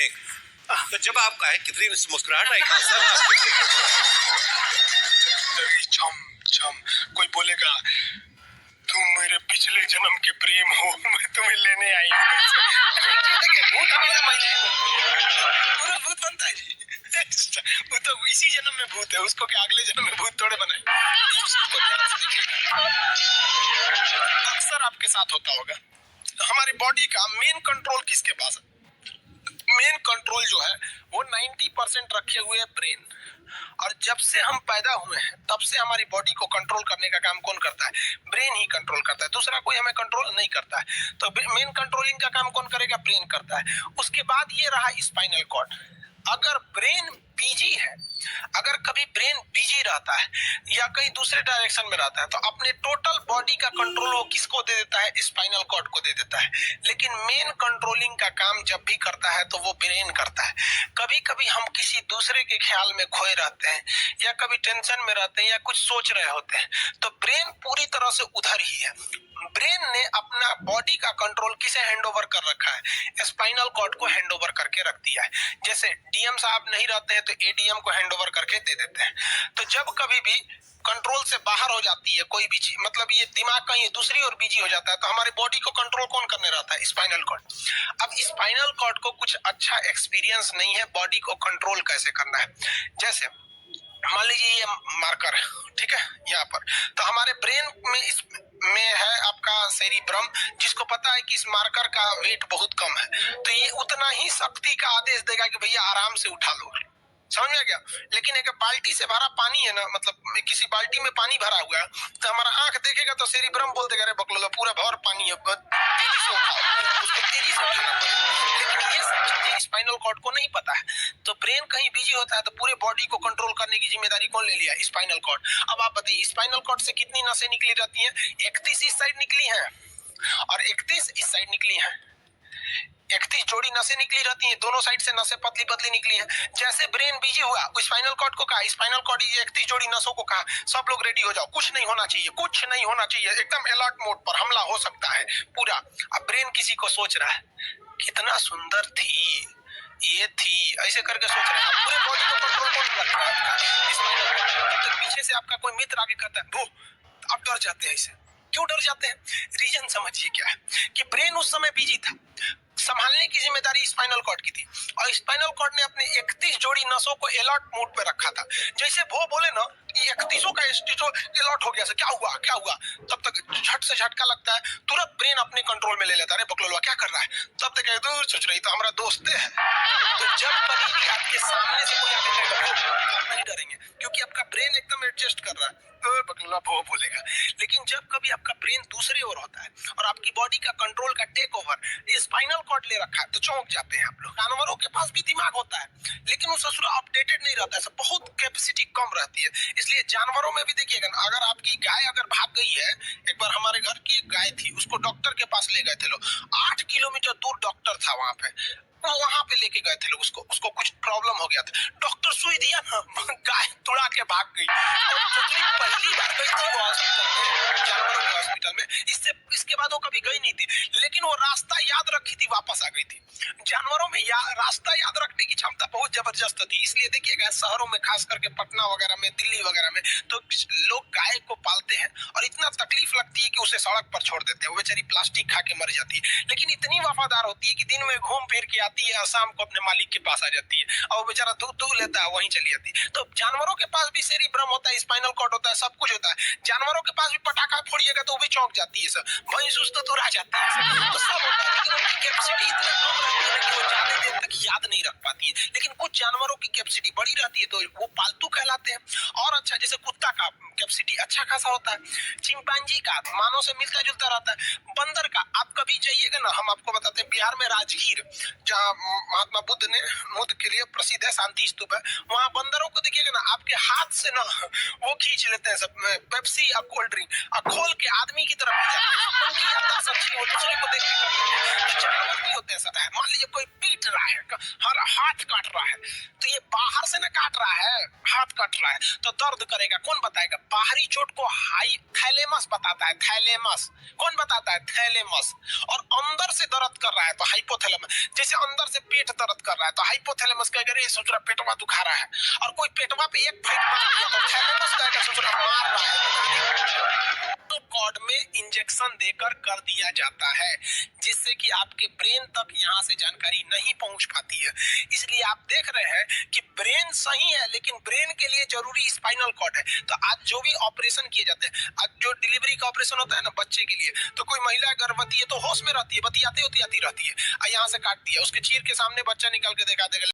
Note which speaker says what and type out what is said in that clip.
Speaker 1: एक। तो जब आप कहे कितनी मुस्कुराहट आई सर
Speaker 2: छम छम कोई बोलेगा तुम मेरे पिछले जन्म के प्रेम हो, मैं तुम्हें लेने आई हूँ। भूत हमेशा महिलाएं भूत बनता है जी। वो तो इसी जन्म में भूत है, उसको क्या अगले जन्म में भूत थोड़े बनाए। अक्सर आपके साथ होता होगा, हमारी बॉडी का मेन कंट्रोल किसके पास है? मेन कंट्रोल जो है वो 90% रखे हुए है ब्रेन। और जब से हम पैदा हुए हैं तब से हमारी बॉडी को कंट्रोल करने का काम कौन करता है? ब्रेन ही कंट्रोल करता है, दूसरा कोई हमें कंट्रोल नहीं करता है। तो मेन कंट्रोलिंग का काम कौन करेगा? ब्रेन करता है। उसके बाद ये रहा स्पाइनल कॉर्ड। अगर ब्रेन बिजी है, अगर कभी ब्रेन बिजी रहता है या कहीं दूसरे डायरेक्शन में रहता है तो अपने टोटल बॉडी का कंट्रोल वो किसको दे देता है? स्पाइनल कॉर्ड को दे देता है। लेकिन मेन कंट्रोलिंग का काम जब भी करता है तो वो ब्रेन करता है। कभी कभी हम किसी दूसरे के ख्याल में खोए रहते हैं या कभी टेंशन में रहते हैं या कुछ सोच रहे होते हैं तो ब्रेन पूरी तरह से उधर ही है। ब्रेन ने अपना बॉडी का कंट्रोल किसे हैंडओवर कर रखा है? स्पाइनल कॉर्ड को हैंडओवर करके रख दिया है। जैसे डीएम साहब नहीं रहते हैं तो एडीएम को हैंडओवर करके दे देते हैं। तो जब कभी भी कंट्रोल से बाहर हो जाती है कोई भी चीज, मतलब ये दिमाग कहीं दूसरी ओर बिजी हो जाता है, तो हमारी बॉडी को कंट्रोल कौन करने रहता है? Spinal cord. अब स्पाइनल कॉर्ड को कुछ अच्छा एक्सपीरियंस नहीं है बॉडी को कंट्रोल कैसे करना है। जैसे मान लीजिए ये मार्कर है, ठीक है, यहाँ पर तो हमारे ब्रेन में है आपका सेरिब्रम, जिसको पता है कि इस मार्कर का वेट बहुत कम है, तो ये उतना ही शक्ति का आदेश देगा कि भैया आराम से उठा लो। समझ में गया? लेकिन एक बाल्टी से भरा पानी है ना, मतलब किसी बाल्टी में पानी भरा हुआ है तो हमारा आंख देखेगा तो सेरिब्रम बोल देगा अरे बकलोला पूरा भर पानी है, तेजी से उठाओ, उसको तेजी से उठाना पड़ेगा। लेकिन ये सब चीजें स्पाइनल कॉर्ड को नहीं पता है। तो ब्रेन कहीं बिजी होता है तो पूरे बॉडी को कंट्रोल करने की जिम्मेदारी कौन ले लिया? Spinal cord. अब आप बताइए स्पाइनल कॉर्ड से कितनी नसें निकली रहती हैं? 31 इस साइड निकली हैं और 31 इस साइड निकली हैं। 31 जोड़ी नसें निकली रहती हैं, दोनों साइड से नसें पतली पतली निकली हैं। जैसे ब्रेन बिजी हुआ स्पाइनल कॉर्ड को कहा, स्पाइनल कॉर्ड 31 जोड़ी नसों को कहा सब लोग रेडी हो जाओ, कुछ नहीं होना चाहिए, कुछ नहीं होना चाहिए, एकदम अलर्ट मोड पर, हमला हो सकता है पूरा। अब ब्रेन किसी को सोच रहा है कितना सुंदर थी ये थी, ऐसे करके सोच रहा है। पूरे बॉडी को कंट्रोल कौन कर रहा है? Spinal cord. तो पीछे से आपका कोई मित्र आगे कहता है वो, आप डर जाते हैं। ऐसे क्यों डर जाते हैं? रीजन समझिए क्या है कि ब्रेन उस समय बिजी था, संभालने की जिम्मेदारी स्पाइनल कॉर्ड की थी और स्पाइनल कॉर्ड ने अपने 31 जोड़ी नसों को अलर्ट मोड पे रखा था। जैसे वो बोले ना 31 का अलर्ट हो गया, से क्या हुआ क्या हुआ, तब तक झट से झटका लगता है, तुरंत ब्रेन अपने कंट्रोल में ले लेता है। अरे बकलोलवा क्या कर रहा है? तब तक दूर सोच रही तो हमारा दोस्त है। तो जब कभी भी आपके सामने से कोई आके कहेगा आप नहीं डरेंगे क्योंकि आपका ब्रेन एकदम एडजस्ट कर रहा है, बकलोला वो बोलेगा। लेकिन जब कभी आपका ब्रेन दूसरी ओर होता है और आपकी बॉडी का कंट्रोल का टेक ओवर स्पाइनल कॉर्ड ले रखा है तो चौंक जाते हैं आप लोग। जानवरों के पास भी दिमाग होता है लेकिन वो ससुरा अपडेटेड नहीं रहता है, बहुत कैपेसिटी कम रहती है। इसलिए जानवरों में भी देखिएगा ना, अगर आपकी गाय अगर भाग गई है, एक बार हमारे घर की एक गाय थी, उसको डॉक्टर के पास ले गए थे लोग, 8 किलोमीटर दूर डॉक्टर था वहां पे, वहां पे लेके गए थे लोग, उसको कुछ प्रॉब्लम हो गया था, डॉक्टर सुई दिया ना, गाय तुड़ा के भाग गई। और पहली बार गई थी वो जानवरों के हॉस्पिटल में, इसके बाद वो कभी गई नहीं थी, लेकिन वो रास्ता याद रखी थी, वापस आ गई थी। जानवरों में रास्ता याद रखने की क्षमता बहुत जबरदस्त होती है। इसलिए देखिएगा शहरों में, खास करके पटना वगैरह में, दिल्ली वगैरह में, तो लोग गाय को पालते हैं और इतना तकलीफ लगती है कि उसे सड़क पर छोड़ देते हैं, वो बेचारी प्लास्टिक खा के मर जाती है, लेकिन इतनी वफादार होती है कि दिन में घूम फिर के आती है और शाम को अपने मालिक के पास आ जाती है और वो बेचारा दूध लेता है वहीं चली जाती है। तो जानवरों के पास भी सेरिब्रम होता है, स्पाइनल कॉर्ड होता है, सब कुछ होता है। जानवरों के पास भी पटाखा फोड़िएगा तो वो भी चौंक जाती है, सब भैंस तो दूर आ जाती है, तो सब होता है। लेकिन उनकी कैपेसिटी इतना कम रहती है कि वो ज्यादा देर तक याद नहीं रख पाती है। लेकिन कुछ जानवरों की कैपेसिटी बड़ी रहती है तो वो पालतू कहलाते हैं। और अच्छा, जैसे कुत्ता का कैपेसिटी अच्छा खासा होता है, चिंपांजी का मानव से मिलता जुलता रहता है, बंदर का। आप कभी जाइएगा ना, हम आपको बताते हैं, बिहार में राजगीर जहाँ महात्मा बुद्ध के लिए प्रसिद्ध है, शांति स्तूप है, वहाँ बंदरों को देखिएगा ना, आपके हाथ से ना वो खींच लेते हैं सब पेप्सी या कोल्ड ड्रिंक और खोल के आदमी की तरफ ले जाते हैं। उनकी याददाश्त अच्छी हो, दूसरे को देख के जानवर भी होते हैं। मान लीजिए कोई पीट रहा है, हाथ काट रहा है, तो ये बाहर से ना काट रहा है, हाथ काट रहा है तो दर्द करेगा। कौन बताएगा? बाहरी चोट को हाई थैलेमस बताता है, थैलेमस। कौन बताता है? थैलेमस। और अंदर से दर्द कर रहा है तो हाइपोथैलेमस। जैसे अंदर से पेट दर्द कर रहा है तो हाइपोथैलेमस कहेगा रे सोच रहा पेटवा दुखा रहा है, और कोई पेटवा पे एक फाइट मार दिया तो थैलेमस कहेगा सोच रहा मार रहा है। तो कॉर्ड में इंजेक्शन देकर कर दिया जाता है, जिससे कि आपके ब्रेन तक यहाँ से जानकारी नहीं पहुंच पाती है। इसलिए आप देख रहे हैं कि ब्रेन सही है लेकिन ब्रेन के लिए जरूरी स्पाइनल कॉर्ड है। तो आज जो भी ऑपरेशन किए जाते हैं, आज जो डिलीवरी का ऑपरेशन होता है ना बच्चे के लिए, तो कोई महिला गर्भवती है तो होश में रहती है, बतियाते रहती है, यहाँ से काट दिया, उसके चीर के सामने बच्चा निकाल के दिखा देगा।